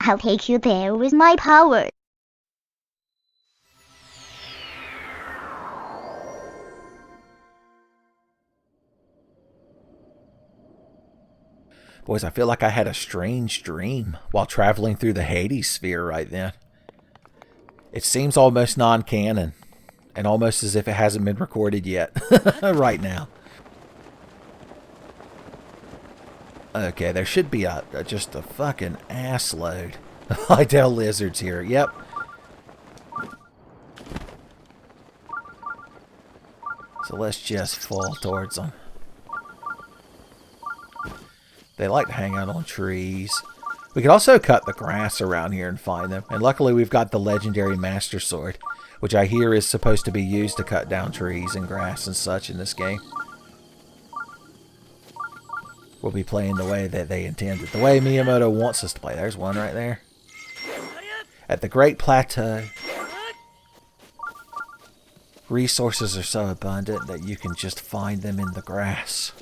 I'll take you there with my power. Boys, I feel like I had a strange dream while traveling through the Hades sphere right then. It seems almost non-canon, and almost as if it hasn't been recorded yet right now. Okay, there should be just a fucking ass load of hightail lizards here. Yep. So let's just fall towards them. They like to hang out on trees. We could also cut the grass around here and find them. And luckily we've got the legendary Master Sword, which I hear is supposed to be used to cut down trees and grass and such in this game. We'll be playing the way that they intended. The way Miyamoto wants us to play. There's one right there. At the Great Plateau, resources are so abundant that you can just find them in the grass.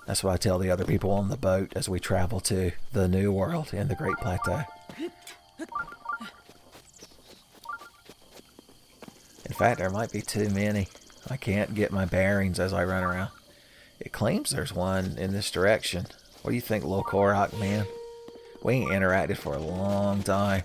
That's what I tell the other people on the boat as we travel to the New World in the Great Plateau. In fact, there might be too many. I can't get my bearings as I run around. It claims there's one in this direction. What do you think, little Korok, man? We ain't interacted for a long time.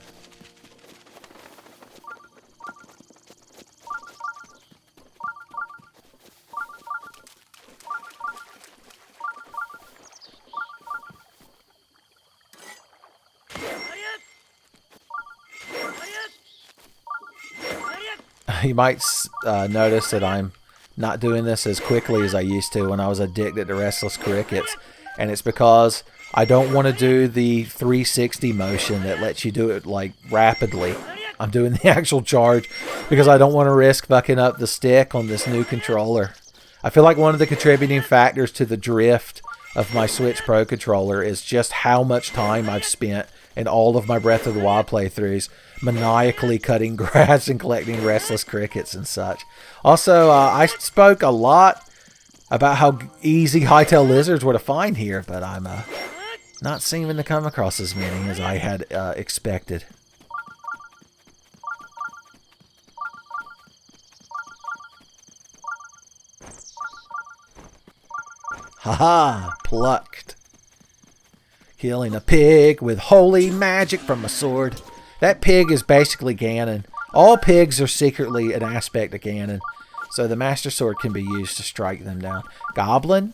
You might notice that I'm not doing this as quickly as I used to when I was addicted to Restless Crickets. And it's because I don't want to do the 360 motion that lets you do it like rapidly. I'm doing the actual charge because I don't want to risk fucking up the stick on this new controller. I feel like one of the contributing factors to the drift of my Switch Pro controller is just how much time I've spent in all of my Breath of the Wild playthroughs maniacally cutting grass and collecting Restless Crickets and such. Also, I spoke a lot about how easy hightail lizards were to find here, but I'm not seeming to come across as many as I had expected. Haha! Plucked. Killing a pig with holy magic from a sword. That pig is basically Ganon. All pigs are secretly an aspect of Ganon. So the Master Sword can be used to strike them down. Goblin?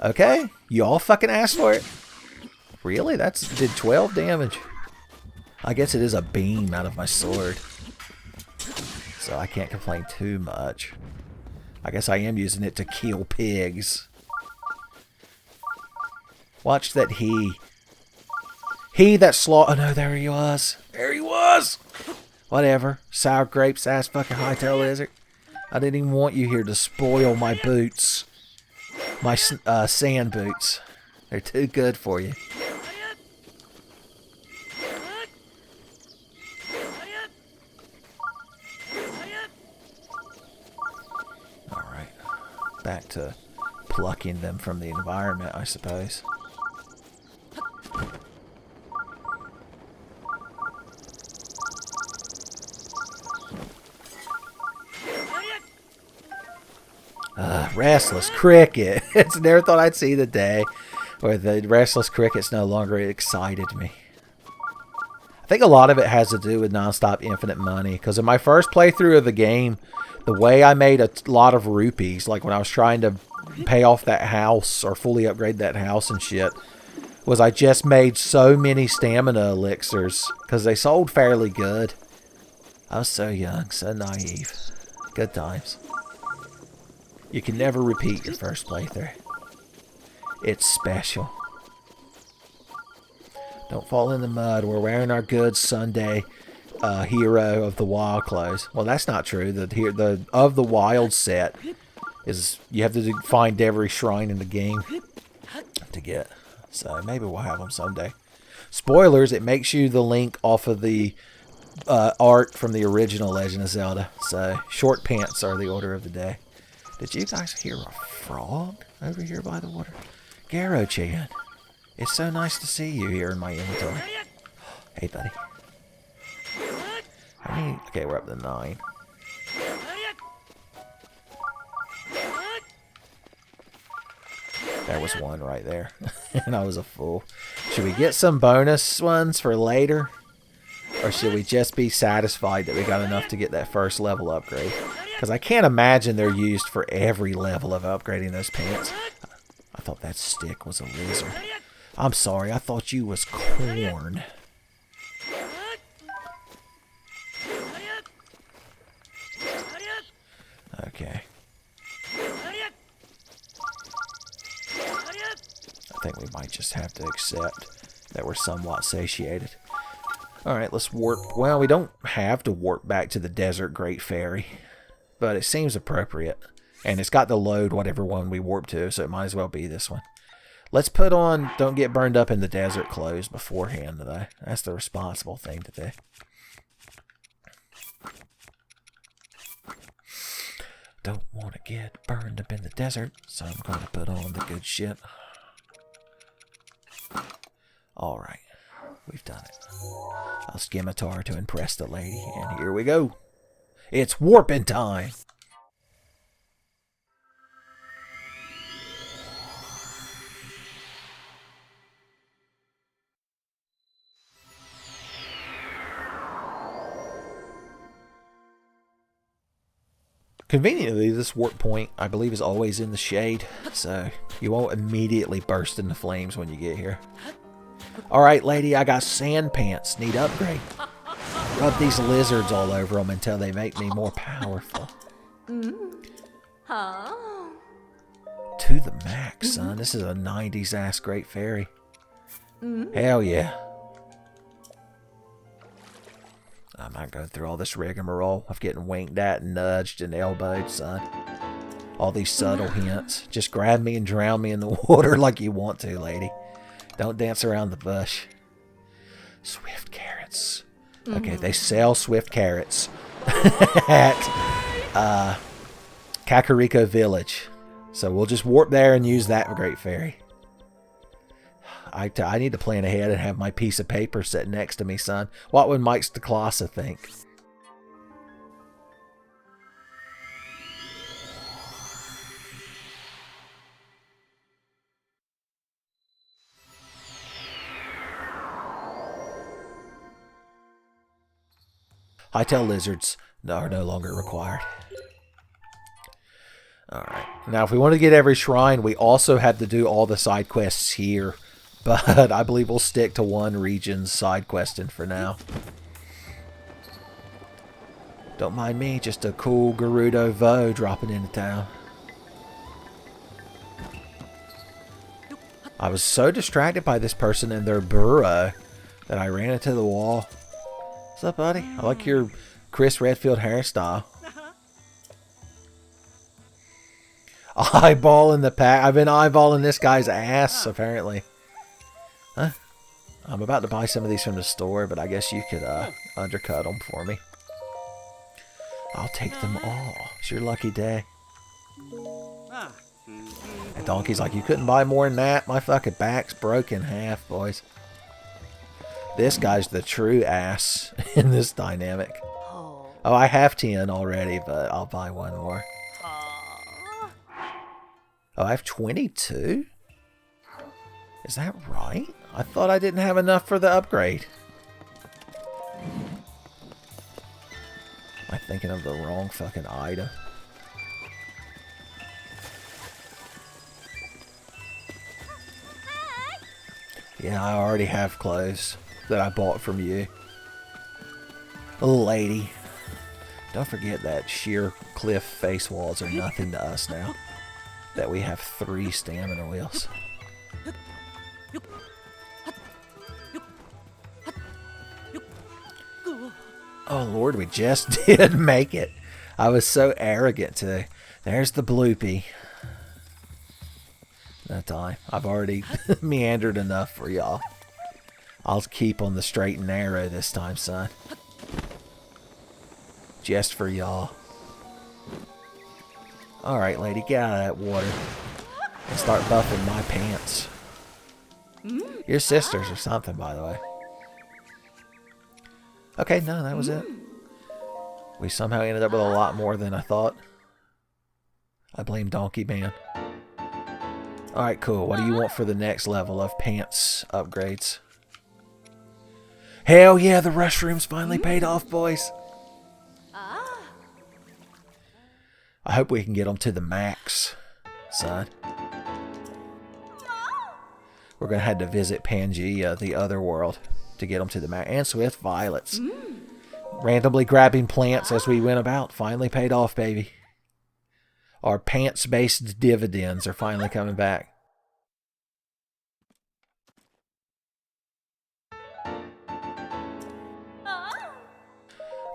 Okay. You all fucking asked for it. Really? That did 12 damage. I guess it is a beam out of my sword. So I can't complain too much. I guess I am using it to kill pigs. Watch that he that oh no, there he was. There he was. Whatever. Sour grapes ass fucking hightail lizard. I didn't even want you here to spoil my boots. My sand boots. They're too good for you. Alright. Back to plucking them from the environment, I suppose. Restless Crickets. Never thought I'd see the day where the Restless Crickets no longer excited me. I think a lot of it has to do with nonstop infinite money. Because in my first playthrough of the game, the way I made a lot of rupees, like when I was trying to pay off that house or fully upgrade that house and shit, was I just made so many stamina elixirs because they sold fairly good. I was so young, so naive. Good times. You can never repeat your first playthrough. It's special. Don't fall in the mud. We're wearing our good Sunday Hero of the Wild clothes. Well, that's not true. The of the Wild set is you have to find every shrine in the game to get. So maybe we'll have them someday. Spoilers, it makes you the Link off of the art from the original Legend of Zelda. So short pants are the order of the day. Did you guys hear a frog over here by the water? Garo-chan. It's so nice to see you here in my inventory. Hey, buddy. How many? Okay, we're up to 9. There was one right there. And I was a fool. Should we get some bonus ones for later? Or should we just be satisfied that we got enough to get that first level upgrade? Because I can't imagine they're used for every level of upgrading those pants. I thought that stick was a lizard. I'm sorry, I thought you was corn. Okay. I think we might just have to accept that we're somewhat satiated. Alright, let's warp. Well, we don't have to warp back to the Desert Great Fairy, but it seems appropriate. And it's got to load whatever one we warp to, so it might as well be this one. Let's put on Don't Get Burned Up in the Desert clothes beforehand, though. That's the responsible thing to do. Don't want to get burned up in the desert, so I'm going to put on the good shit. Alright, we've done it. I'll scimitar to impress the lady, and here we go. It's warping time! Conveniently, this warp point, I believe, is always in the shade, so you won't immediately burst into flames when you get here. Alright, lady, I got sand pants. Need upgrade. Rub these lizards all over them until they make me more powerful. To the max, son. This is a 90s ass Great Fairy. Hell yeah. I'm not going through all this rigmarole of getting winked at and nudged and elbowed, son. All these subtle hints. Just grab me and drown me in the water like you want to, lady. Don't dance around the bush. Swift carrots. Okay, they sell swift carrots at Kakariko Village. So we'll just warp there and use that Great Fairy. I need to plan ahead and have my piece of paper set next to me, son. What would Mike Stacklasa think? Hightail lizards are no longer required. Alright. Now, if we want to get every shrine, we also have to do all the side quests here. But I believe we'll stick to one region's side questing for now. Don't mind me, just a cool Gerudo Vo dropping into town. I was so distracted by this person and their burrow that I ran into the wall. What's up, buddy? I like your Chris Redfield hairstyle. Eyeballing the pack. I've been eyeballing this guy's ass, apparently. Huh? I'm about to buy some of these from the store, but I guess you could undercut them for me. I'll take them all. It's your lucky day. And Donkey's like, you couldn't buy more than that? My fucking back's broke in half, boys. This guy's the true ass in this dynamic. Oh, I have 10 already, but I'll buy one more. Oh, I have 22? Is that right? I thought I didn't have enough for the upgrade. Am I thinking of the wrong fucking item? Yeah, I already have clothes that I bought from you. Little lady. Don't forget that sheer cliff face walls are nothing to us now. That we have 3 stamina wheels. Oh Lord, we just did make it. I was so arrogant today. There's the bloopy. No time. I've already meandered enough for y'all. I'll keep on the straight and narrow this time, son. Just for y'all. Alright, lady, get out of that water. And start buffing my pants. Your sisters or something, by the way. Okay, no, that was it. We somehow ended up with a lot more than I thought. I blame Donkey Man. Alright, cool. What do you want for the next level of pants upgrades? Hell yeah, the restroom's finally paid off, boys. I hope we can get them to the max, son. We're going to have to visit Pangea, the other world, to get them to the max. And Swift Violets. Randomly grabbing plants as we went about. Finally paid off, baby. Our pants-based dividends are finally coming back.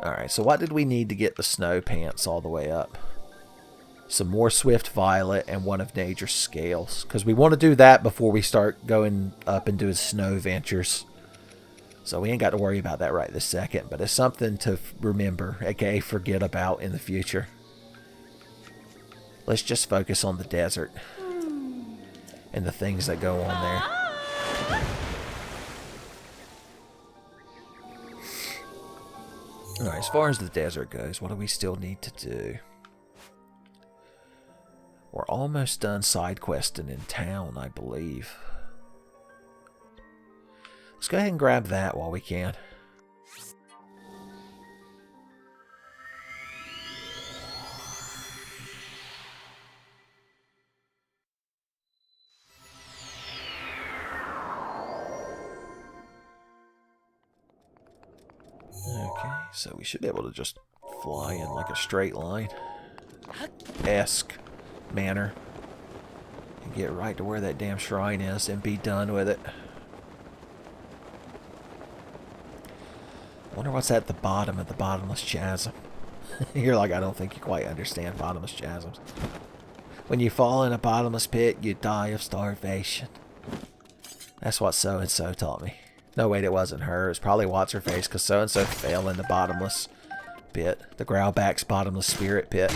Alright, so what did we need to get the snow pants all the way up? Some more Swift Violet and one of Nature's Scales. Because we want to do that before we start going up and doing snow ventures. So we ain't got to worry about that right this second. But it's something to remember, aka forget about in the future. Let's just focus on the desert. And the things that go on there. Alright, as far as the desert goes, what do we still need to do? We're almost done side questing in town, I believe. Let's go ahead and grab that while we can. Okay, so we should be able to just fly in like a straight line-esque manner and get right to where that damn shrine is and be done with it. Wonder what's at the bottom of the bottomless chasm. You're like, I don't think you quite understand bottomless chasms. When you fall in a bottomless pit, you die of starvation. That's what so-and-so taught me. No, wait, it wasn't her. It was probably What's-Her-Face, because so-and-so fell in the bottomless pit. The Growlback's bottomless spirit pit.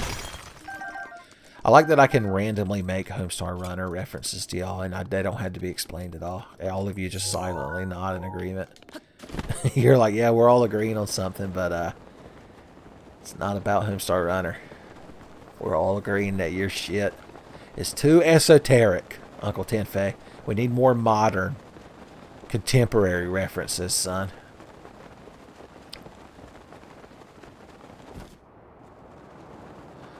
I like that I can randomly make Homestar Runner references to y'all, and they don't have to be explained at all. All of you just silently nod in agreement. You're like, yeah, we're all agreeing on something, but it's not about Homestar Runner. We're all agreeing that your shit is too esoteric, Uncle Tenfey. We need more modern, contemporary references, son.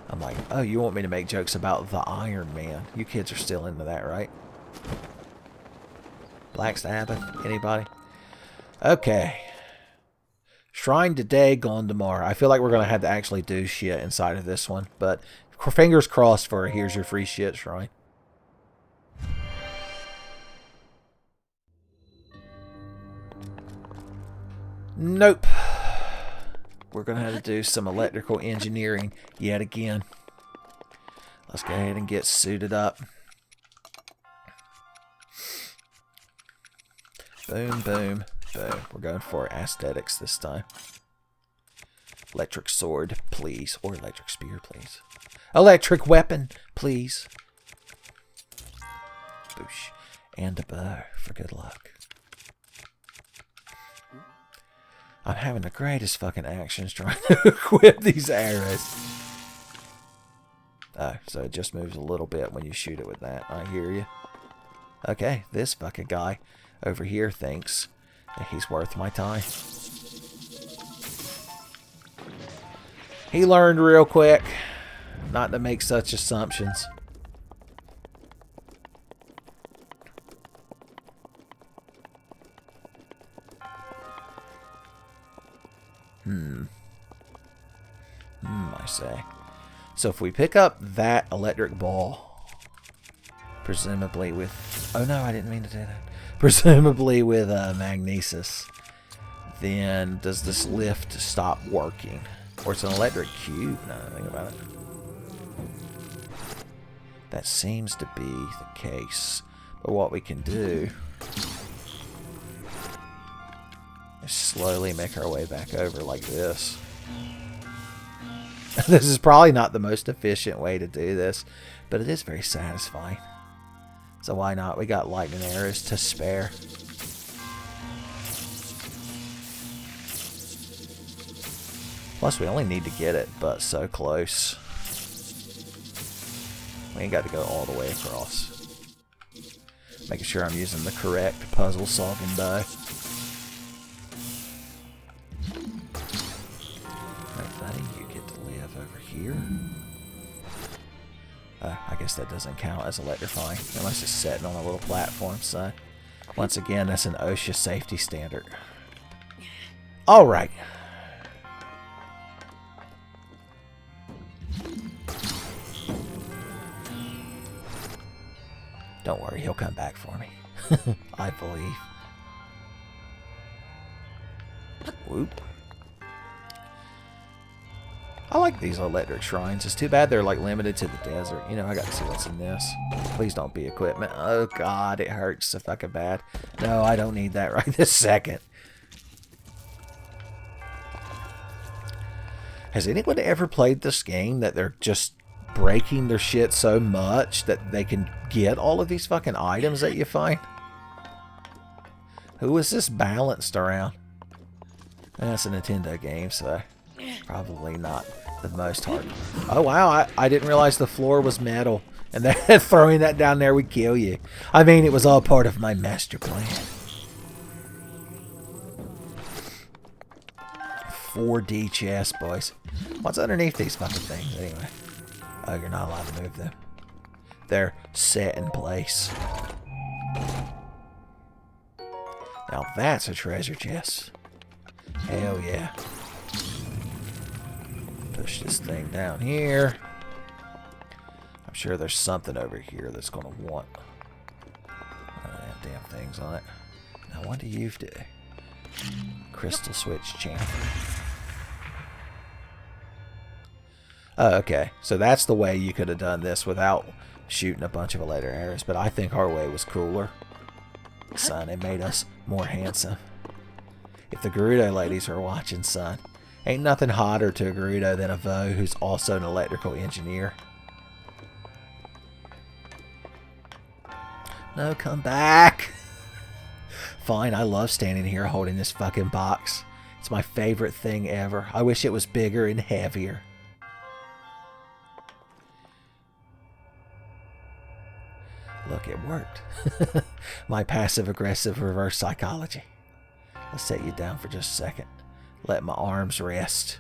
I'm like, oh, you want me to make jokes about the Iron Man? You kids are still into that, right? Black Sabbath? Anybody? Okay. Shrine today, gone tomorrow. I feel like we're going to have to actually do shit inside of this one. But fingers crossed for a here's your free shit shrine. Nope. We're going to have to do some electrical engineering yet again. Let's go ahead and get suited up. Boom, boom, boom. We're going for aesthetics this time. Electric sword, please. Or electric spear, please. Electric weapon, please. Boosh. And a bow for good luck. I'm having the greatest fucking actions trying to equip these arrows. Oh, so it just moves a little bit when you shoot it with that. I hear you. Okay, this fucking guy over here thinks that he's worth my time. He learned real quick not to make such assumptions. I say. So if we pick up that electric ball, presumably with... Oh no, I didn't mean to do that. Presumably with magnesis, then does this lift stop working? Or it's an electric cube, now that I think about it. That seems to be the case. But what we can do is slowly make our way back over like this. This is probably not the most efficient way to do this, but it is very satisfying. So why not? We got lightning arrows to spare. Plus, we only need to get it, but so close. We ain't got to go all the way across. Making sure I'm using the correct puzzle-solving bow. Alright, buddy, you get to live over here. I guess that doesn't count as electrifying, unless it's sitting on a little platform, so... Once again, that's an OSHA safety standard. Alright. Don't worry, he'll come back for me. I believe. Whoop. I like these electric shrines. It's too bad they're like limited to the desert. You know, I got to see what's in this. Please don't be equipment. Oh god, it hurts so fucking bad. No, I don't need that right this second. Has anyone ever played this game that they're just breaking their shit so much that they can get all of these fucking items that you find? Who is this balanced around? That's a Nintendo game, so probably not the most hard. Oh wow, I didn't realize the floor was metal, and that throwing that down there would kill you. I mean, it was all part of my master plan. 4D chess, boys. What's underneath these fucking things, anyway? Oh, you're not allowed to move them. They're set in place. Now that's a treasure chest. Hell yeah. Push this thing down here. I'm sure there's something over here that's going to want damn things on it. Now what do you do? Crystal switch champion. Oh, okay. So that's the way you could have done this without shooting a bunch of electric arrows. But I think our way was cooler. Son, it made us more handsome. If the Gerudo ladies are watching, son, ain't nothing hotter to a Gerudo than a Vo who's also an electrical engineer. No, come back. Fine, I love standing here holding this fucking box. It's my favorite thing ever. I wish it was bigger and heavier. Look, it worked. My passive-aggressive reverse psychology. Let's set you down for just a second. Let my arms rest.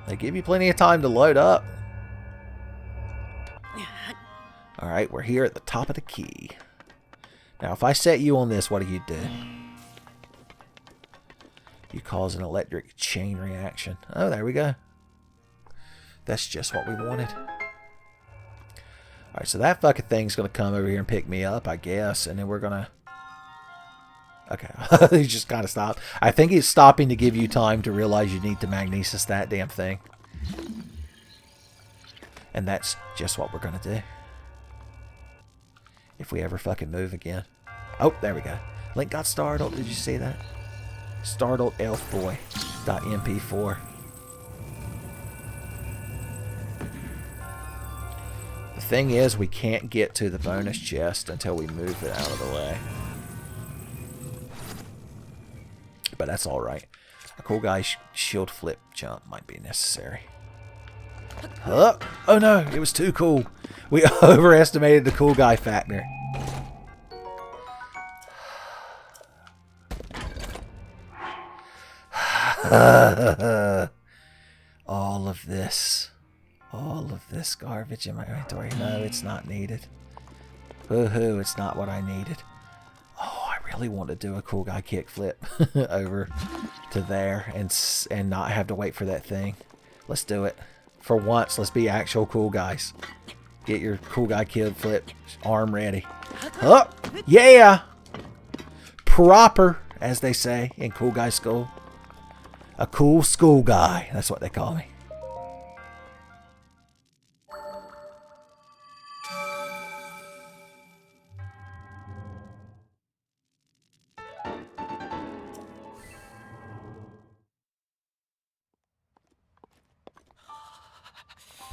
They give you plenty of time to load up. Alright, we're here at the top of the key. Now, if I set you on this, what do you do? You cause an electric chain reaction. Oh, there we go. That's just what we wanted. Alright, so that fucking thing's going to come over here and pick me up, I guess. And then we're going to... Okay, he just kind of stopped. I think he's stopping to give you time to realize you need to magnesis that damn thing. And that's just what we're going to do. If we ever fucking move again. Oh, there we go. Link got startled. Did you see that? Startled elf boy. .mp4. The thing is, we can't get to the bonus chest until we move it out of the way. But that's alright. A cool guy shield flip jump might be necessary. Huh? Oh no, it was too cool. We overestimated the cool guy factor. All of this garbage in my inventory. No, it's not needed. Woohoo, it's not what I needed. Oh, I really want to do a cool guy kickflip over to there and not have to wait for that thing. Let's do it. For once, let's be actual cool guys. Get your cool guy kickflip arm ready. Oh, yeah! Proper, as they say in cool guy school. A cool school guy. That's what they call me.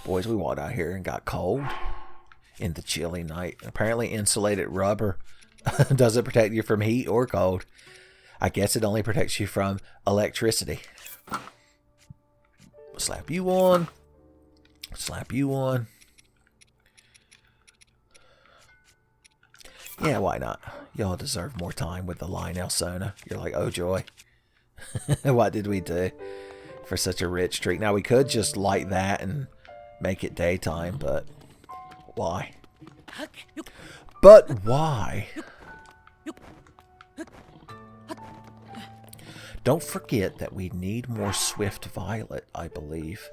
Boys, we walked out here and got cold. in the chilly night. Apparently insulated rubber doesn't protect you from heat or cold. I guess it only protects you from electricity. Slap you on. Slap you on. Yeah, why not? Y'all deserve more time with the Lionel Sona. You're like, oh joy. What did we do for such a rich treat? Now we could just light that and make it daytime, but why? But why? Don't forget that we need more Swift Violet, I believe,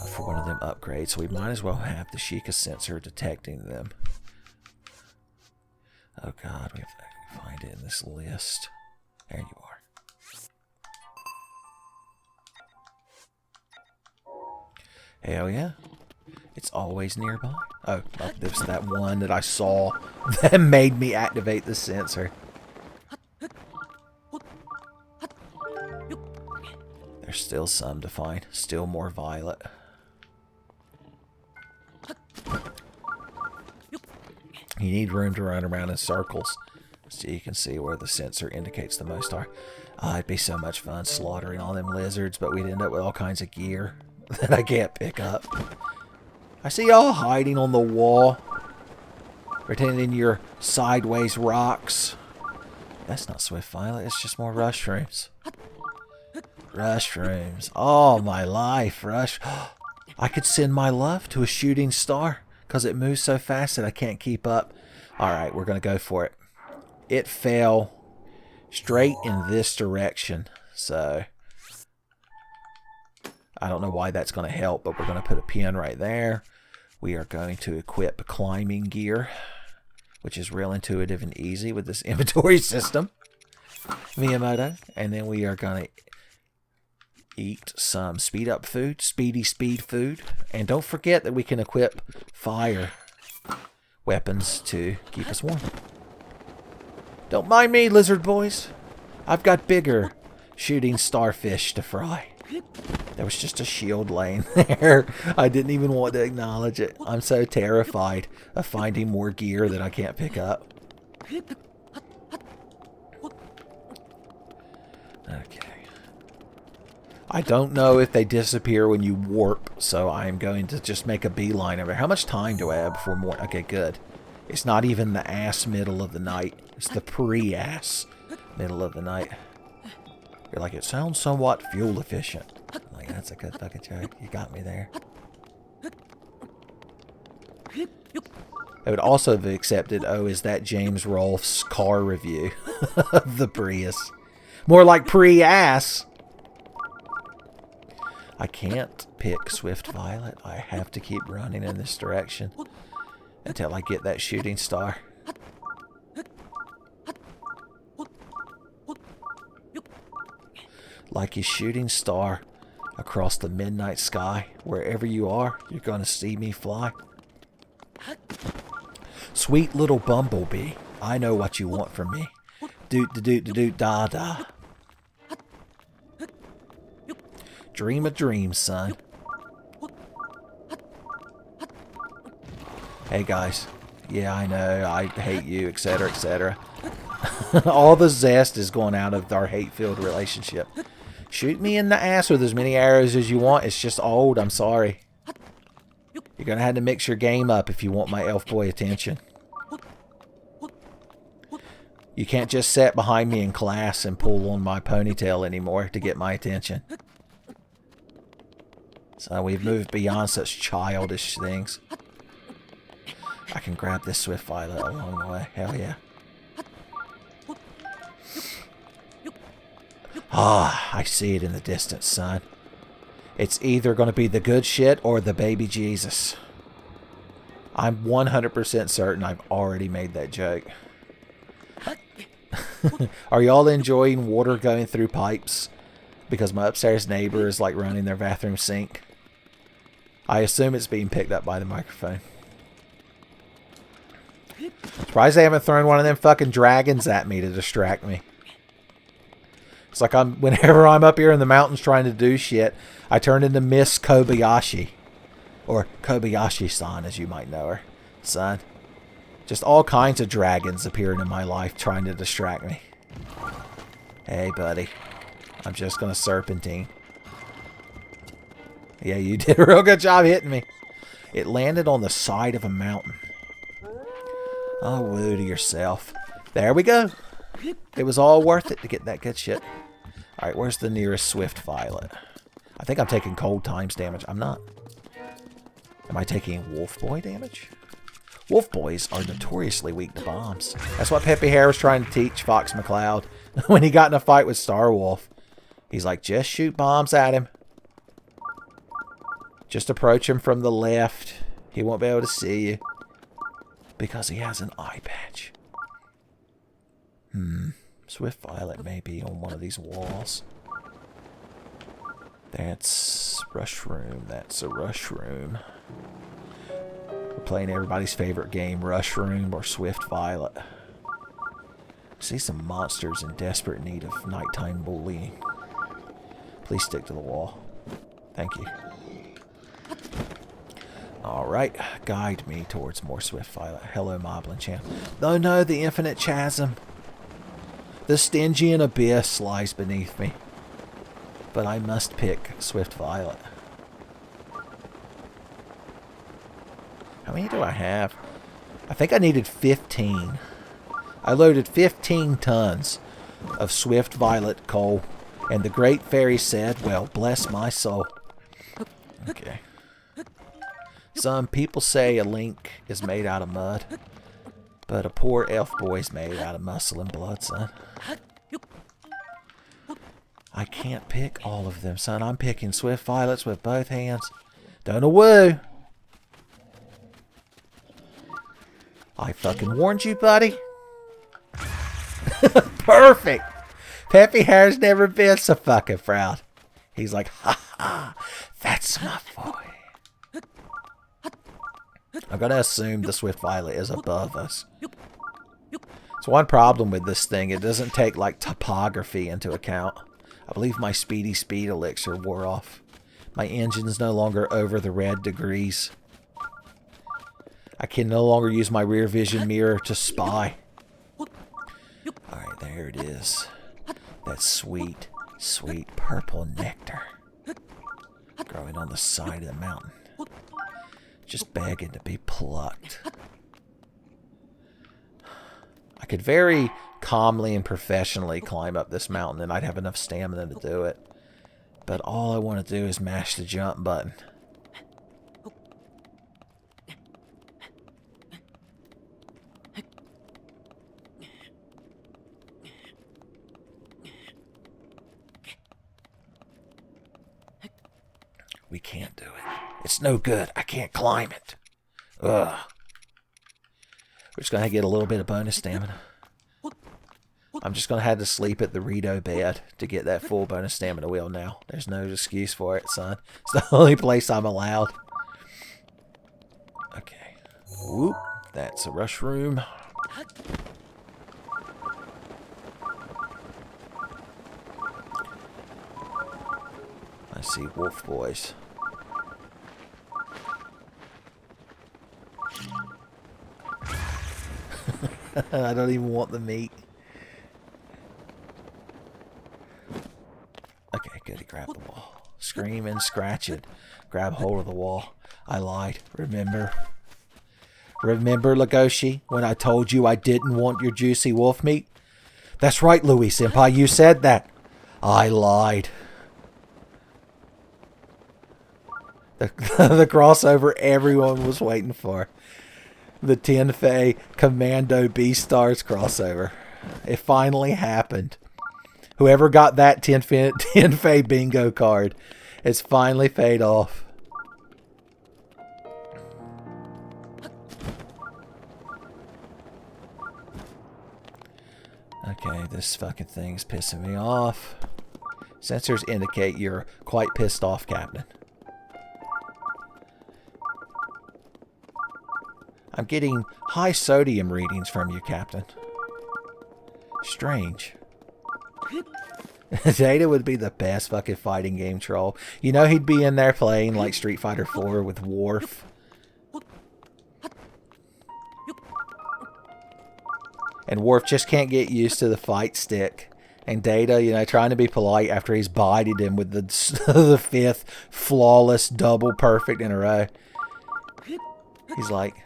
for one of them upgrades. So we might as well have the Sheikah sensor detecting them. Oh god, we have to find it in this list. There you are. Hell yeah. It's always nearby. Oh, there's that one that I saw that made me activate the sensor. There's still some to find. Still more violet. You need room to run around in circles so you can see where the sensor indicates the most are. It'd be so much fun slaughtering all them lizards, but we'd end up with all kinds of gear that I can't pick up. I see y'all hiding on the wall, pretending you're sideways rocks. That's not Swift Violet, it's just more rushrooms. Rushrooms. All my life, rush. I could send my love to a shooting star because it moves so fast that I can't keep up. Alright, we're going to go for it. It fell straight in this direction, so I don't know why that's going to help, but we're going to put a pin right there. We are going to equip climbing gear, which is real intuitive and easy with this inventory system, Miyamoto. And then we are going to eat some speed up food, speed food. And don't forget that we can equip fire weapons to keep us warm. Don't mind me, lizard boys. I've got bigger shooting starfish to fry. There was just a shield laying there. I didn't even want to acknowledge it. I'm so terrified of finding more gear that I can't pick up. Okay. I don't know if they disappear when you warp, so I'm going to just make a beeline over. How much time do I have before more? Okay, good. It's not even the ass middle of the night. It's the pre-ass middle of the night. You're like, it sounds somewhat fuel efficient. I'm like, that's a good fucking joke. You got me there. I would also have accepted, oh, is that James Rolfe's car review of the Prius? More like pre-ass. I can't pick Swift Violet. I have to keep running in this direction until I get that shooting star. Like a shooting star across the midnight sky. Wherever you are, you're going to see me fly. Sweet little bumblebee, I know what you want from me. Doot-da-doot-da-doot-da-da. Dream a dream, son. Hey, guys. Yeah, I know. I hate you, etc., etc. All the zest is going out of our hate-filled relationship. Shoot me in the ass with as many arrows as you want. It's just old. I'm sorry. You're going to have to mix your game up if you want my elf boy attention. You can't just sit behind me in class and pull on my ponytail anymore to get my attention. So we've moved beyond such childish things. I can grab this Swift Violet along the way. Hell yeah. Ah, I see it in the distance, son. It's either going to be the good shit or the baby Jesus. I'm 100% certain I've already made that joke. Are y'all enjoying water going through pipes? Because my upstairs neighbor is like running their bathroom sink. I assume it's being picked up by the microphone. Surprised they haven't thrown one of them fucking dragons at me to distract me. It's like whenever I'm up here in the mountains trying to do shit, I turn into Miss Kobayashi. Or Kobayashi-san, as you might know her, son. Just all kinds of dragons appearing in my life trying to distract me. Hey, buddy. I'm just going to serpentine. Yeah, you did a real good job hitting me. It landed on the side of a mountain. Oh, woo to yourself. There we go. It was all worth it to get that good shit. Alright, where's the nearest Swift Violet? I think I'm taking cold times damage. I'm not. Am I taking Wolf Boy damage? Wolf Boys are notoriously weak to bombs. That's what Peppy Hare was trying to teach Fox McCloud when he got in a fight with Star Wolf. He's like, just shoot bombs at him. Just approach him from the left. He won't be able to see you. Because he has an eye patch. Swift Violet may be on one of these walls. That's Rush Room. That's a Rush Room. We're playing everybody's favorite game, Rush Room or Swift Violet. I see some monsters in desperate need of nighttime bullying. Please stick to the wall. Thank you. Alright, guide me towards more Swift Violet. Hello, Moblin Champ. Oh no, the infinite chasm. The Stygian abyss lies beneath me. But I must pick Swift Violet. How many do I have? I think I needed 15. I loaded 15 tons of Swift Violet coal. And the Great Fairy said, well, bless my soul. Okay. Some people say a link is made out of mud. But a poor elf boy's made out of muscle and blood, son. I can't pick all of them, son. I'm picking Swift Violets with both hands. Don't know woo. I fucking warned you, buddy. Perfect. Peppy Hare's never been so fucking proud. He's like, ha ha, that's my boy. I'm going to assume the Swift Violet is above us. So one problem with this thing, it doesn't take like topography into account. I believe my speedy speed elixir wore off. My engine's no longer over the red degrees. I can no longer use my rear vision mirror to spy. Alright, there it is. That sweet, sweet purple nectar. Growing on the side of the mountain. Just begging to be plucked. I could very calmly and professionally climb up this mountain and I'd have enough stamina to do it. But all I want to do is mash the jump button. We can't do it. It's no good. I can't climb it. Ugh. We're just going to get a little bit of bonus stamina. I'm just going to have to sleep at the Rito bed to get that full bonus stamina wheel now. There's no excuse for it, son. It's the only place I'm allowed. Okay. Whoop. That's a rush room. I see wolf boys. I don't even want the meat. Okay, good. He grabbed the wall. Scream and scratch it. Grab hold of the wall. I lied. Remember? Remember, Legoshi, when I told you I didn't want your juicy wolf meat? That's right, Louis Senpai. You said that. I lied. The crossover everyone was waiting for. The Tenfey Commando Beastars crossover. It finally happened. Whoever got that Tenfey bingo card, it's finally paid off. Okay, this fucking thing's pissing me off. Sensors indicate you're quite pissed off, Captain. I'm getting high sodium readings from you, Captain. Strange. Data would be the best fucking fighting game troll. You know he'd be in there playing like Street Fighter 4 with Worf. And Worf just can't get used to the fight stick. And Data, you know, trying to be polite after he's bodied him with the 5th flawless double perfect in a row. He's like,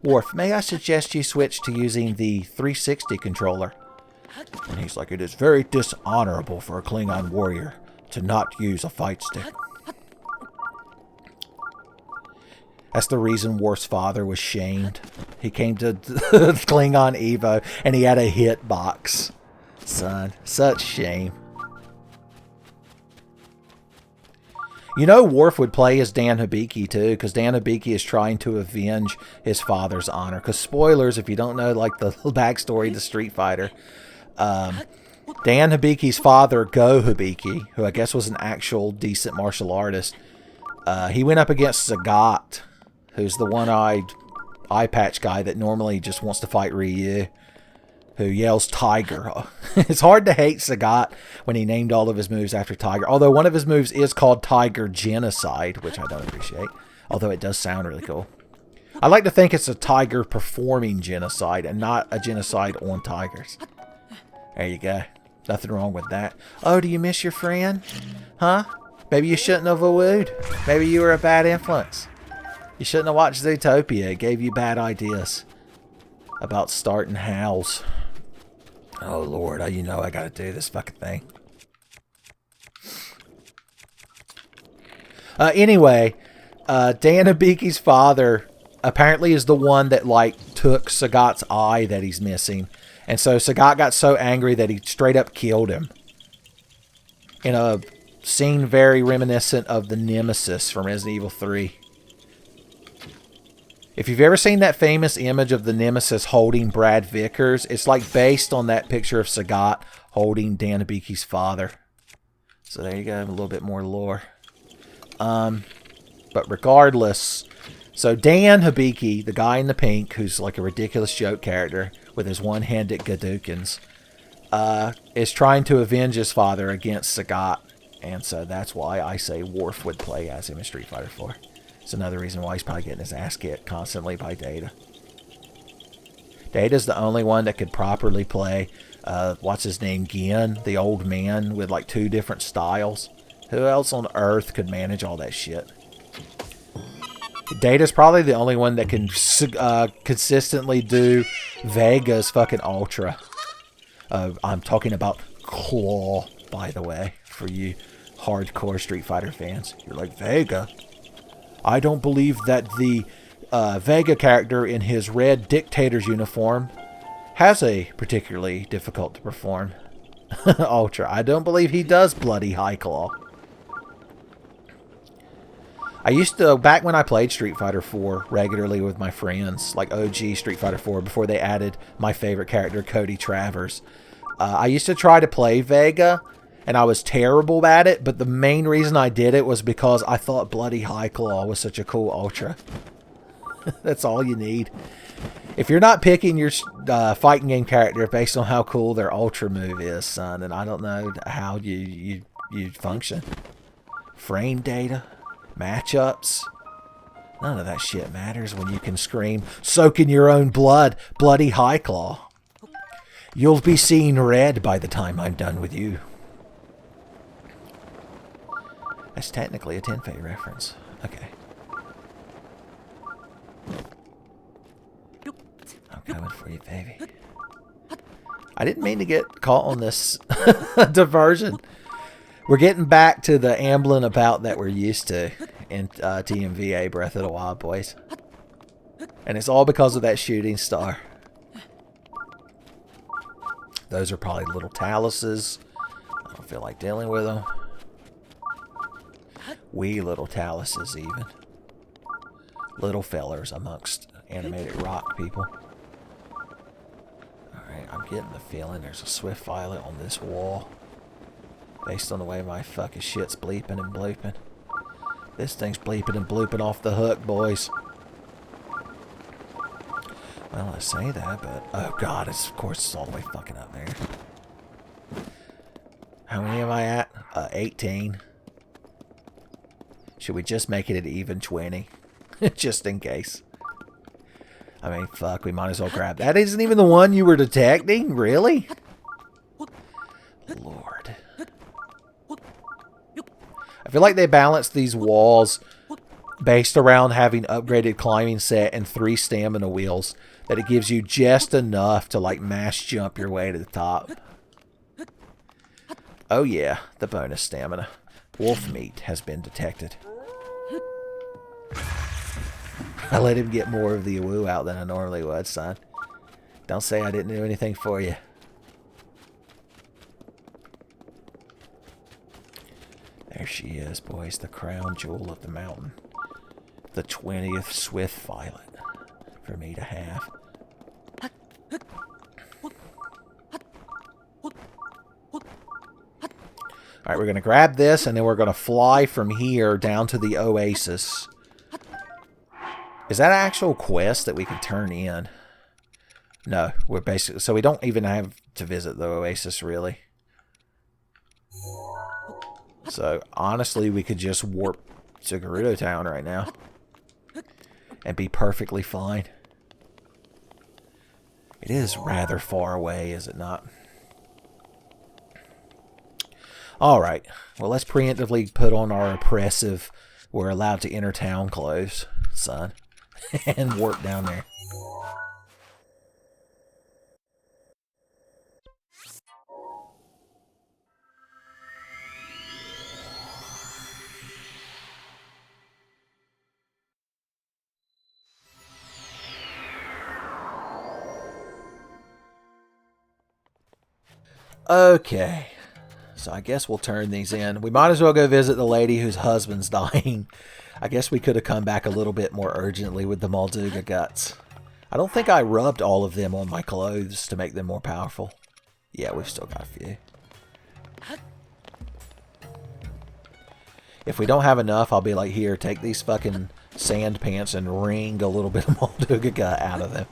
Worf, may I suggest you switch to using the 360 controller? And he's like, it is very dishonorable for a Klingon warrior to not use a fight stick. That's the reason Worf's father was shamed. He came to Klingon Evo and he had a hitbox. Son, such shame. You know Worf would play as Dan Hibiki too, because Dan Hibiki is trying to avenge his father's honor. Because spoilers, if you don't know like the backstory to Street Fighter, Dan Hibiki's father, Go Hibiki, who I guess was an actual decent martial artist, he went up against Sagat, who's the one-eyed eye patch guy that normally just wants to fight Ryu, who yells Tiger. It's hard to hate Sagat when he named all of his moves after Tiger. Although one of his moves is called Tiger Genocide, which I don't appreciate. Although it does sound really cool. I like to think it's a tiger performing genocide and not a genocide on tigers. There you go. Nothing wrong with that. Oh, do you miss your friend? Huh? Maybe you shouldn't have wooed. Maybe you were a bad influence. You shouldn't have watched Zootopia. It gave you bad ideas about starting house. Oh, Lord. You know I gotta do this fucking thing. Anyway, Dan Hibiki's father apparently is the one that, like, took Sagat's eye that he's missing. And so Sagat got so angry that he straight up killed him. In a scene very reminiscent of the Nemesis from Resident Evil 3. If you've ever seen that famous image of the Nemesis holding Brad Vickers, it's like based on that picture of Sagat holding Dan Hibiki's father. So there you go, a little bit more lore. But regardless, so Dan Hibiki, the guy in the pink, who's like a ridiculous joke character with his one-handed Gadoukens, is trying to avenge his father against Sagat. And so that's why I say Worf would play as him in Street Fighter 4. It's another reason why he's probably getting his ass kicked constantly by Data. Data's the only one that could properly play, what's his name, Gin, the old man with like 2 different styles. Who else on Earth could manage all that shit? Data's probably the only one that can consistently do Vega's fucking Ultra. I'm talking about Claw, by the way, for you hardcore Street Fighter fans. You're like, Vega? I don't believe that the Vega character in his red dictator's uniform has a particularly difficult to perform Ultra. I don't believe he does bloody High Claw. I used to, back when I played Street Fighter 4 regularly with my friends, like OG Street Fighter 4, before they added my favorite character, Cody Travers, I used to try to play Vega, and I was terrible at it, but the main reason I did it was because I thought bloody High Claw was such a cool Ultra. That's all you need. If you're not picking your fighting game character based on how cool their Ultra move is, son, then I don't know how you function. Frame data, matchups, none of that shit matters when you can scream, soak in your own blood, bloody High Claw. You'll be seeing red by the time I'm done with you. That's technically a Tenfey reference. Okay. I'm coming for you, baby. I didn't mean to get caught on this diversion. We're getting back to the ambling about that we're used to in TMVA Breath of the Wild, boys. And it's all because of that shooting star. Those are probably little taluses. I don't feel like dealing with them. Wee little taluses, even. Little fellers amongst animated rock people. Alright, I'm getting the feeling there's a Swift Violet on this wall. Based on the way my fucking shit's bleeping and blooping. This thing's bleeping and blooping off the hook, boys. Well, I say that, but... oh, God, of course it's all the way fucking up there. How many am I at? 18. Should we just make it an even 20? Just in case. I mean, fuck, we might as well grab... That isn't even the one you were detecting? Really? Lord. I feel like they balanced these walls based around having upgraded climbing set and 3 stamina wheels, that it gives you just enough to like mash jump your way to the top. Oh yeah, the bonus stamina. Wolf meat has been detected. I let him get more of the woo out than I normally would, son. Don't say I didn't do anything for you. There she is, boys, the crown jewel of the mountain. The 20th Swift Violet for me to have. Alright, we're going to grab this, and then we're going to fly from here down to the Oasis. Is that an actual quest that we can turn in? No, we're basically... So we don't even have to visit the Oasis, really. So, honestly, we could just warp to Gerudo Town right now. And be perfectly fine. It is rather far away, is it not? Alright, well, let's preemptively put on our oppressive, we're allowed to enter town clothes, son. And warp down there. Okay. So I guess we'll turn these in. We might as well go visit the lady whose husband's dying. I guess we could have come back a little bit more urgently with the Molduga guts. I don't think I rubbed all of them on my clothes to make them more powerful. Yeah, we've still got a few. If we don't have enough, I'll be like, here, take these fucking sand pants and wring a little bit of Molduga gut out of them.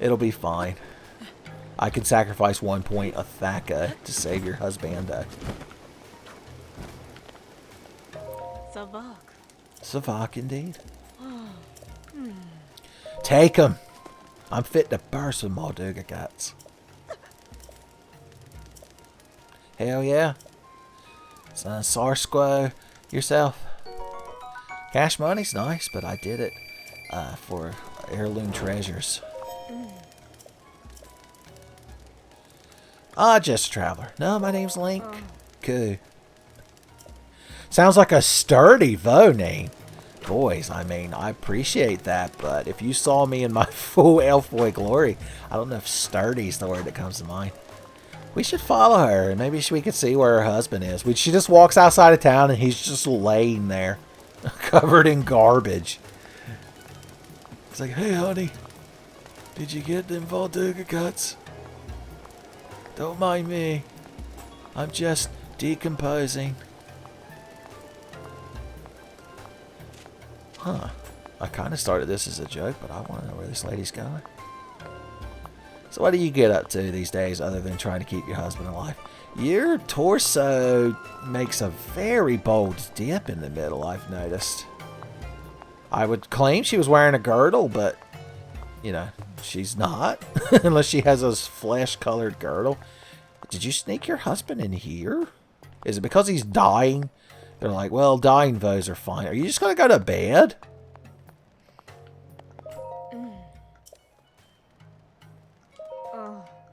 It'll be fine. I could sacrifice 1 point of Thaka to save your husbando. Savak. Savak, indeed. Take him. I'm fit to burst with Molduga guts. Hell yeah. Son, Sarsquo, yourself. Cash money's nice, but I did it for heirloom treasures. Just a traveler. No, my name's Link. Cool. Sounds like a sturdy Vo name. Boys, I mean, I appreciate that, but if you saw me in my full elf boy glory, I don't know if sturdy's the word that comes to mind. We should follow her, and maybe we could see where her husband is. She just walks outside of town, and he's just laying there, covered in garbage. It's like, hey, honey, did you get them Molduga guts? Don't mind me. I'm just decomposing. Huh. I kind of started this as a joke, but I want to know where this lady's going. So what do you get up to these days other than trying to keep your husband alive? Your torso makes a very bold dip in the middle, I've noticed. I would claim she was wearing a girdle, but, you know, she's not. Unless she has a flesh-colored girdle. Did you sneak your husband in here? Is it because he's dying? They're like, well, dying Vos are fine. Are you just going to go to bed?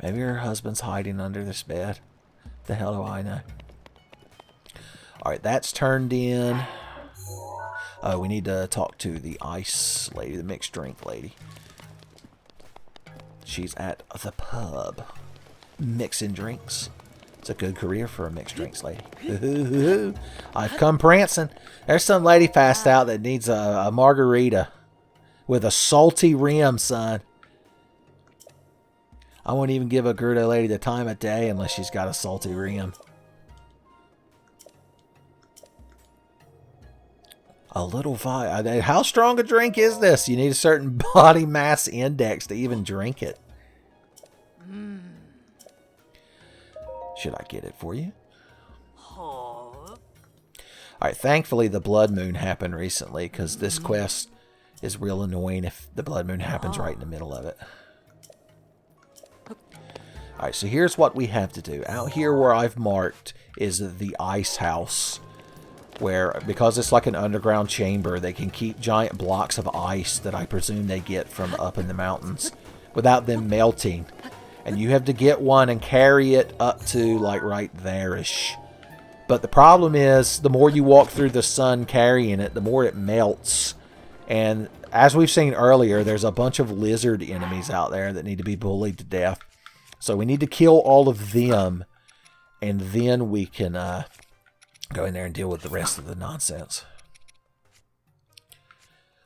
Maybe her husband's hiding under this bed. The hell do I know? Alright, that's turned in. Oh, we need to talk to the ice lady, the mixed drink lady. She's at the pub. Mixing drinks. It's a good career for a mixed drinks lady. I've come prancing. There's some lady passed out that needs a margarita with a salty rim, son. I won't even give a Gerudo lady the time of day unless she's got a salty rim. A little vibe. How strong a drink is this? You need a certain body mass index to even drink it. Should I get it for you? Alright, thankfully the blood moon happened recently, because this quest is real annoying if the blood moon happens right in the middle of it. Alright, so here's what we have to do. Out here where I've marked is the ice house, where, because it's like an underground chamber, they can keep giant blocks of ice that I presume they get from up in the mountains without them melting. And you have to get one and carry it up to, like, right there-ish. But the problem is, the more you walk through the sun carrying it, the more it melts. And as we've seen earlier, there's a bunch of lizard enemies out there that need to be bullied to death. So we need to kill all of them, and then we can go in there and deal with the rest of the nonsense.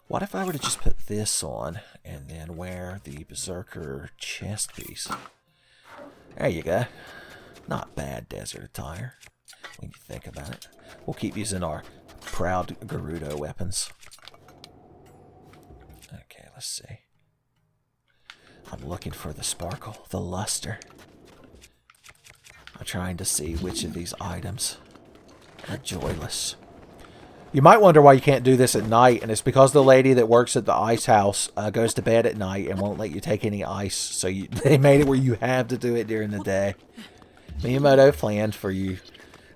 What if I were to just put this on, and then wear the Berserker chest piece? There you go. Not bad desert attire, when you think about it. We'll keep using our proud Gerudo weapons. Okay, let's see. I'm looking for the sparkle, the luster. I'm trying to see which of these items are joyless. You might wonder why you can't do this at night, and it's because the lady that works at the ice house goes to bed at night and won't let you take any ice, so they made it where you have to do it during the day. Miyamoto planned for you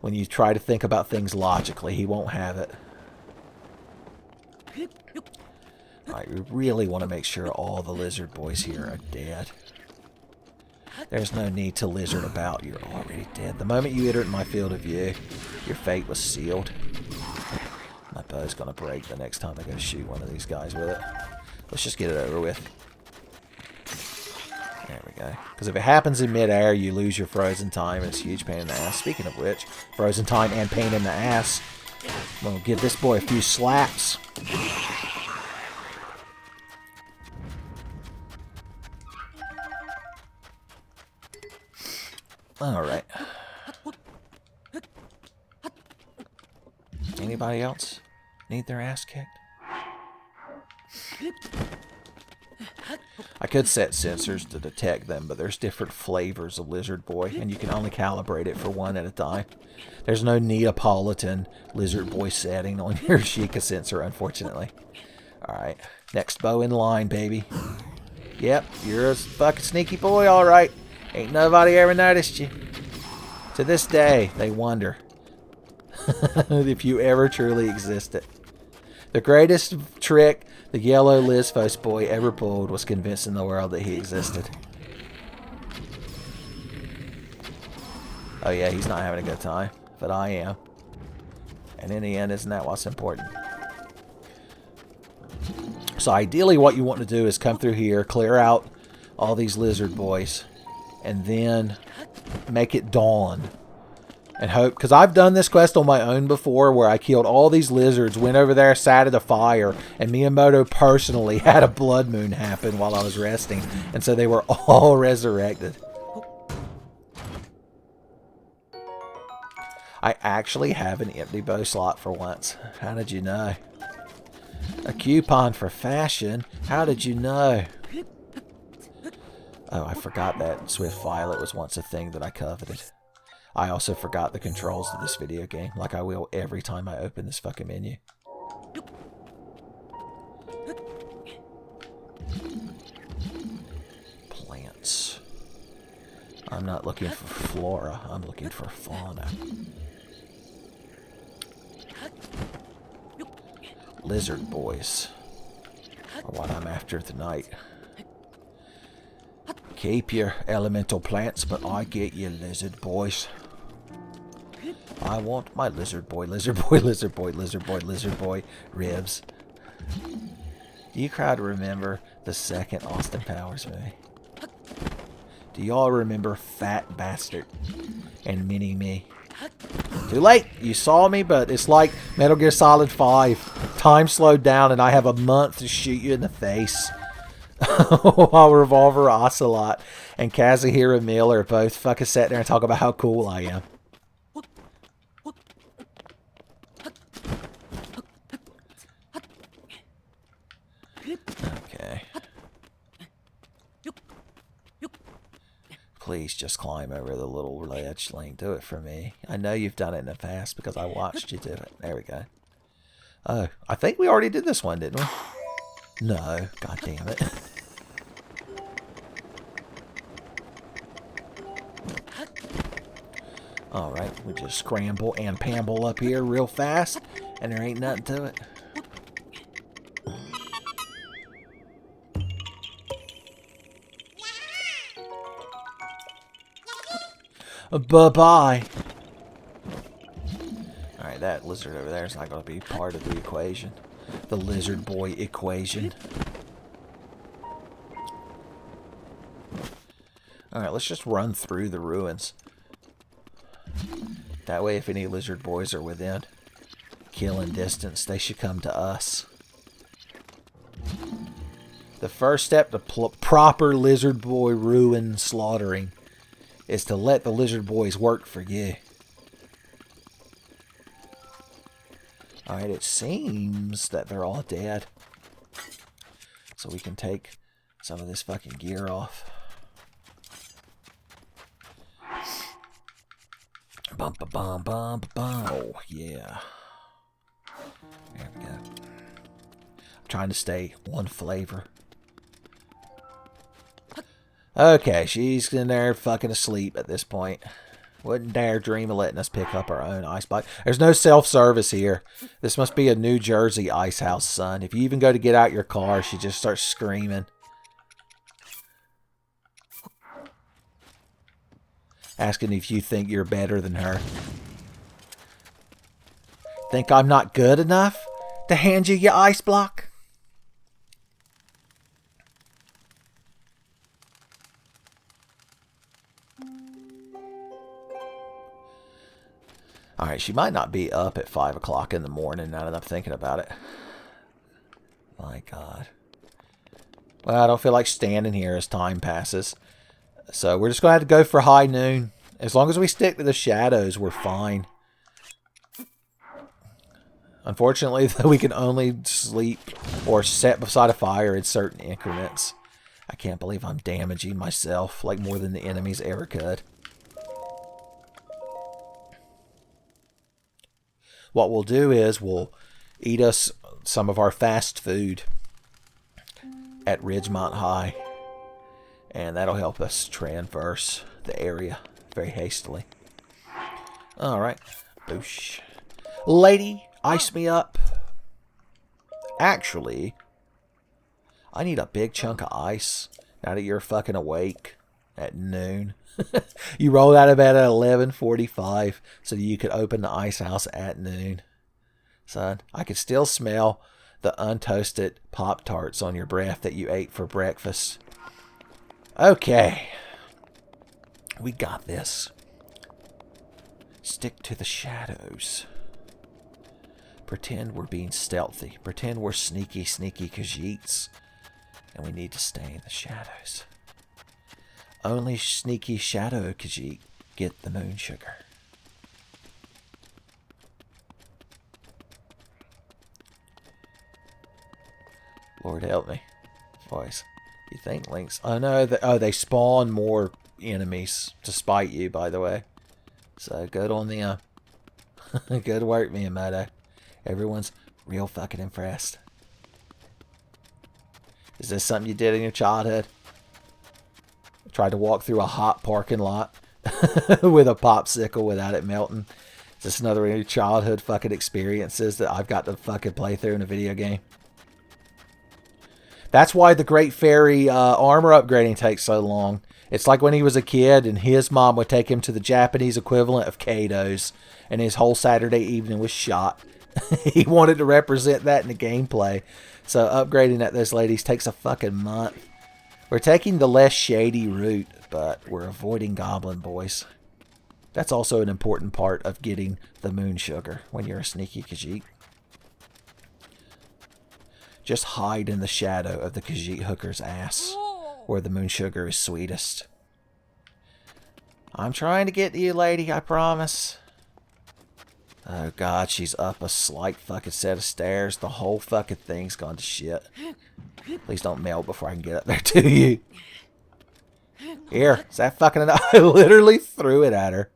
when you try to think about things logically. He won't have it. Alright, we really want to make sure all the lizard boys here are dead. There's no need to lizard about. You're already dead. The moment you entered my field of view, your fate was sealed. My bow's going to break the next time I go shoot one of these guys with it. Let's just get it over with. There we go. Because if it happens in midair, you lose your frozen time. And it's a huge pain in the ass. Speaking of which, frozen time and pain in the ass. I'm going to give this boy a few slaps. Alright. Anybody else need their ass kicked? I could set sensors to detect them, but there's different flavors of Lizard Boy, and you can only calibrate it for one at a time. There's no Neapolitan Lizard Boy setting on your Sheikah sensor, unfortunately. Alright, next bow in line, baby. Yep, you're a fucking sneaky boy, alright. Ain't nobody ever noticed you. To this day, they wonder if you ever truly existed. The greatest trick the yellow Lizphos boy ever pulled was convincing the world that he existed. Oh yeah, he's not having a good time, but I am. And in the end, isn't that what's important? So ideally what you want to do is come through here, clear out all these lizard boys, and then make it dawn. And hope, because I've done this quest on my own before where I killed all these lizards, went over there, sat at a fire, and Miyamoto personally had a blood moon happen while I was resting. And so they were all resurrected. I actually have an empty bow slot for once. How did you know? A coupon for fashion? How did you know? Oh, I forgot that Swift Violet was once a thing that I coveted. I also forgot the controls of this video game, like I will every time I open this fucking menu. Plants. I'm not looking for flora, I'm looking for fauna. Lizard boys are what I'm after tonight. Keep your elemental plants, but I get you lizard boys. I want my lizard boy, lizard boy, lizard boy, lizard boy, lizard boy ribs. Do you crowd remember the second Austin Powers movie? Do y'all remember Fat Bastard and Mini-Me? Too late, you saw me, but it's like Metal Gear Solid 5. Time slowed down and I have a month to shoot you in the face. While Revolver Ocelot and Kazuhira Miller both fucking sat there and talk about how cool I am. Okay. Please just climb over the little ledge, Link. Do it for me. I know you've done it in the past because I watched you do it. There we go. Oh, I think we already did this one, didn't we? No. God damn it. Alright, we just scramble and pamble up here real fast, and there ain't nothing to it. Bye-bye. Alright, that lizard over there is not going to be part of the equation. The lizard boy equation. Alright, let's just run through the ruins. That way, if any lizard boys are within killing distance, they should come to us. The first step to proper lizard boy ruin slaughtering is to let the lizard boys work for you. Alright, it seems that they're all dead. So we can take some of this fucking gear off. Bum ba bum bum ba bum. Oh, yeah. There we go. I'm trying to stay one flavor. Okay, she's in there fucking asleep at this point. Wouldn't dare dream of letting us pick up our own ice block. There's no self-service here. This must be a New Jersey ice house, son. If you even go to get out your car, she just starts screaming. Asking if you think you're better than her. Think I'm not good enough to hand you your ice block? Alright, she might not be up at 5 o'clock in the morning now that I'm thinking about it. My God. Well, I don't feel like standing here as time passes. So we're just going to have to go for high noon. As long as we stick to the shadows, we're fine. Unfortunately, though, we can only sleep or sit beside a fire in certain increments. I can't believe I'm damaging myself like more than the enemies ever could. What we'll do is we'll eat us some of our fast food at Ridgemont High. And that'll help us traverse the area very hastily. Alright. Boosh. Lady, ice me up. Actually, I need a big chunk of ice now that you're fucking awake at noon. You rolled out of bed at 11:45 so that you could open the ice house at noon. Son, I can still smell the untoasted Pop-Tarts on your breath that you ate for breakfast. Okay. We got this. Stick to the shadows. Pretend we're being stealthy. Pretend we're sneaky Khajiits. And we need to stay in the shadows. Only sneaky shadow Khajiit get the moon sugar. Lord help me. Boys. You think Link's... Oh no, they spawn more enemies to spite you, by the way. So good on them. Good work, Miyamoto. Everyone's real fucking impressed. Is this something you did in your childhood? Tried to walk through a hot parking lot with a popsicle without it melting. Is this another of your childhood fucking experiences that I've got to fucking play through in a video game? That's why the Great Fairy armor upgrading takes so long. It's like when he was a kid and his mom would take him to the Japanese equivalent of Kato's and his whole Saturday evening was shot. He wanted to represent that in the gameplay. So upgrading at those ladies takes a fucking month. We're taking the less shady route, but we're avoiding goblin boys. That's also an important part of getting the moon sugar when you're a sneaky Khajiit. Just hide in the shadow of the Khajiit hooker's ass, where the moon sugar is sweetest. I'm trying to get to you, lady, I promise. Oh God, she's up a slight fucking set of stairs. The whole fucking thing's gone to shit. Please don't melt before I can get up there to you. Here, is that fucking enough? I literally threw it at her.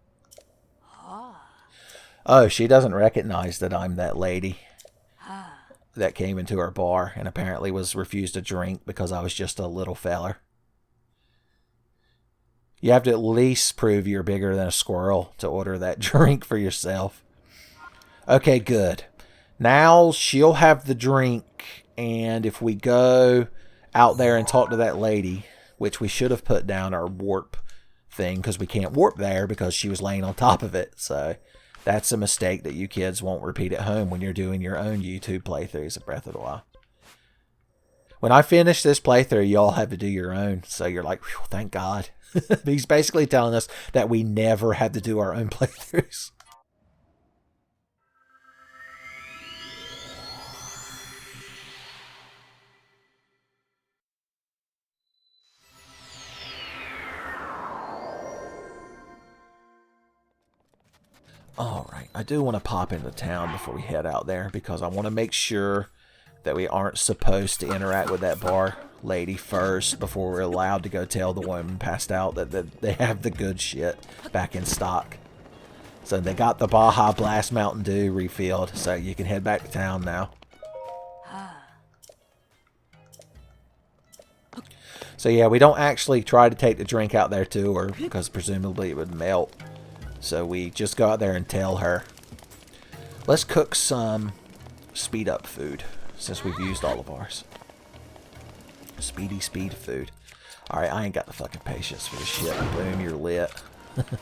Oh, she doesn't recognize that I'm that lady that came into our bar and apparently was refused a drink because I was just a little feller. You have to at least prove you're bigger than a squirrel to order that drink for yourself. Okay, good. Now she'll have the drink, and if we go out there and talk to that lady, which we should have put down our warp thing because we can't warp there because she was laying on top of it. So that's a mistake that you kids won't repeat at home when you're doing your own YouTube playthroughs of Breath of the Wild. When I finish this playthrough, y'all have to do your own. So you're like, whew, thank God. He's basically telling us that we never have to do our own playthroughs. Alright, I do want to pop into town before we head out there because I want to make sure that we aren't supposed to interact with that bar lady first before we're allowed to go tell the woman passed out that they have the good shit back in stock. So they got the Baja Blast Mountain Dew refilled, so you can head back to town now. So yeah, we don't actually try to take the drink out there to her because presumably it would melt. So we just go out there and tell her. Let's cook some speed up food since we've used all of ours. Speed food. Alright, I ain't got the fucking patience for this shit. Boom, you're lit. Okay.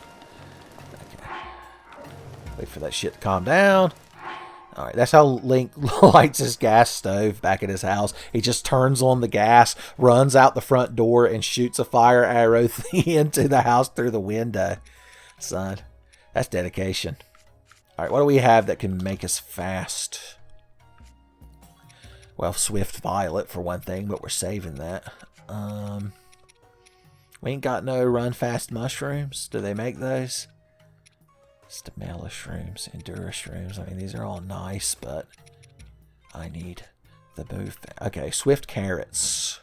Wait for that shit to calm down. Alright, that's how Link lights his gas stove back at his house. He just turns on the gas, runs out the front door, and shoots a fire arrow into the house through the window. Son, that's dedication. Alright, what do we have that can make us fast? Well, Swift Violet for one thing, but we're saving that. We ain't got no Run Fast mushrooms. Do they make those? Stamella shrooms, Endura shrooms. I mean, these are all nice, but I need the move. Okay, Swift Carrots.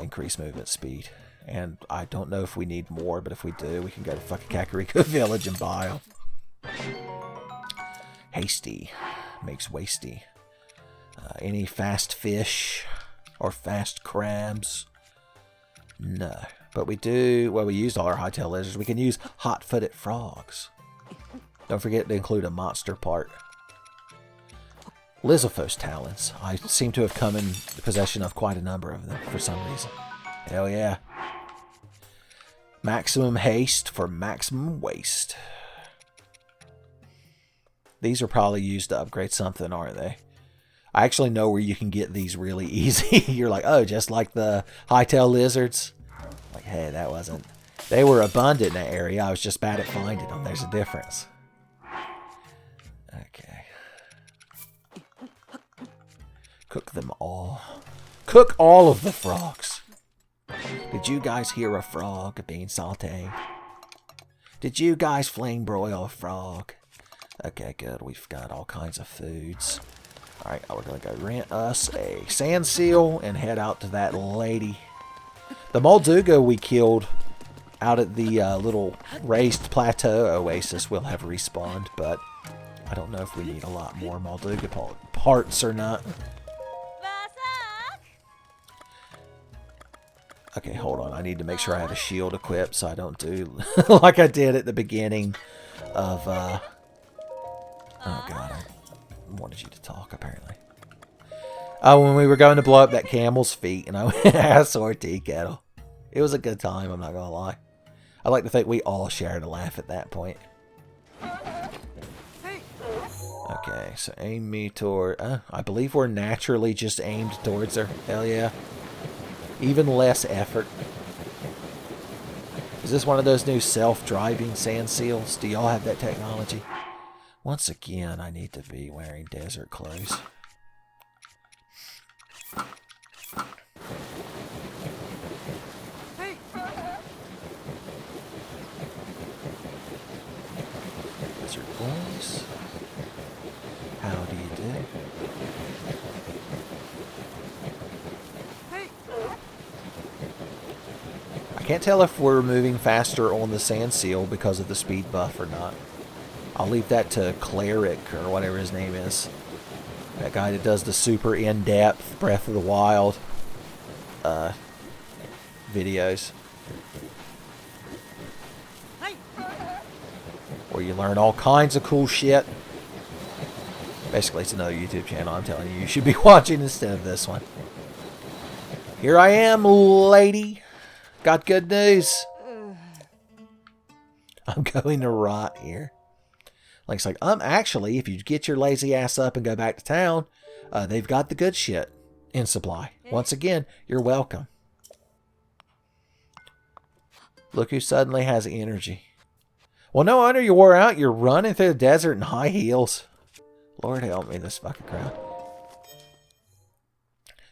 Increase movement speed. And I don't know if we need more, but if we do, we can go to fucking Kakariko Village and buy them. Hasty. Makes wasty. Any fast fish or fast crabs? No. But we do, well, we used all our hightail lizards. We can use hot-footed frogs. Don't forget to include a monster part. Lizalfos talons. I seem to have come in possession of quite a number of them for some reason. Hell yeah. Maximum haste for maximum waste. These are probably used to upgrade something, aren't they? I actually know where you can get these really easy. You're like, oh, just like the hightail lizards. Like, hey, that wasn't... They were abundant in that area. I was just bad at finding them. There's a difference. Okay. Cook them all. Cook all of the frogs. Did you guys hear a frog being sauteed? Did you guys flame broil a frog? Okay, good. We've got all kinds of foods. Alright, we're going to go rent us a sand seal and head out to that lady. The Molduga we killed out at the little raised plateau oasis will have respawned, but I don't know if we need a lot more Molduga parts or not. Okay, hold on. I need to make sure I have a shield equipped so I don't do like I did at the beginning of... Oh, God. I wanted you to talk, apparently. Oh, when we were going to blow up that camel's feet, and I went a sword tea kettle. It was a good time, I'm not going to lie. I like to think we all shared a laugh at that point. Okay, so aim me toward... I believe we're naturally just aimed towards her. Hell yeah. Even less effort. Is this one of those new self-driving sand seals? Do y'all have that technology? Once again, I need to be wearing desert clothes. Desert boys. How do you do? Can't tell if we're moving faster on the sand seal because of the speed buff or not. I'll leave that to Cleric or whatever his name is. That guy that does the super in-depth Breath of the Wild videos. Where you learn all kinds of cool shit. Basically, it's another YouTube channel I'm telling you should be watching instead of this one. Here I am, lady. Got good news. I'm going to rot here. Like, it's like, actually, if you get your lazy ass up and go back to town, they've got the good shit in supply. Once again, you're welcome. Look who suddenly has energy. Well, no wonder you wore out. You're running through the desert in high heels. Lord help me, this fucking crowd.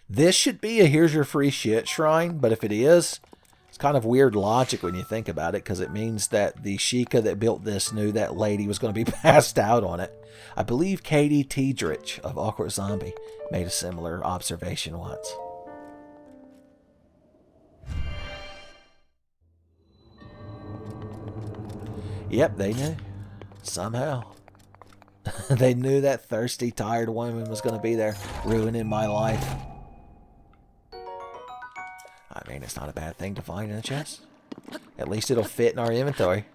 This should be a here's your free shit shrine, but if it is, it's kind of weird logic when you think about it, because it means that the Sheikah that built this knew that lady was going to be passed out on it. I believe Katie Tiedrich of Awkward Zombie made a similar observation once. Yep, they knew. Somehow. They knew that thirsty, tired woman was going to be there, ruining my life. I mean, it's not a bad thing to find in a chest. At least it'll fit in our inventory.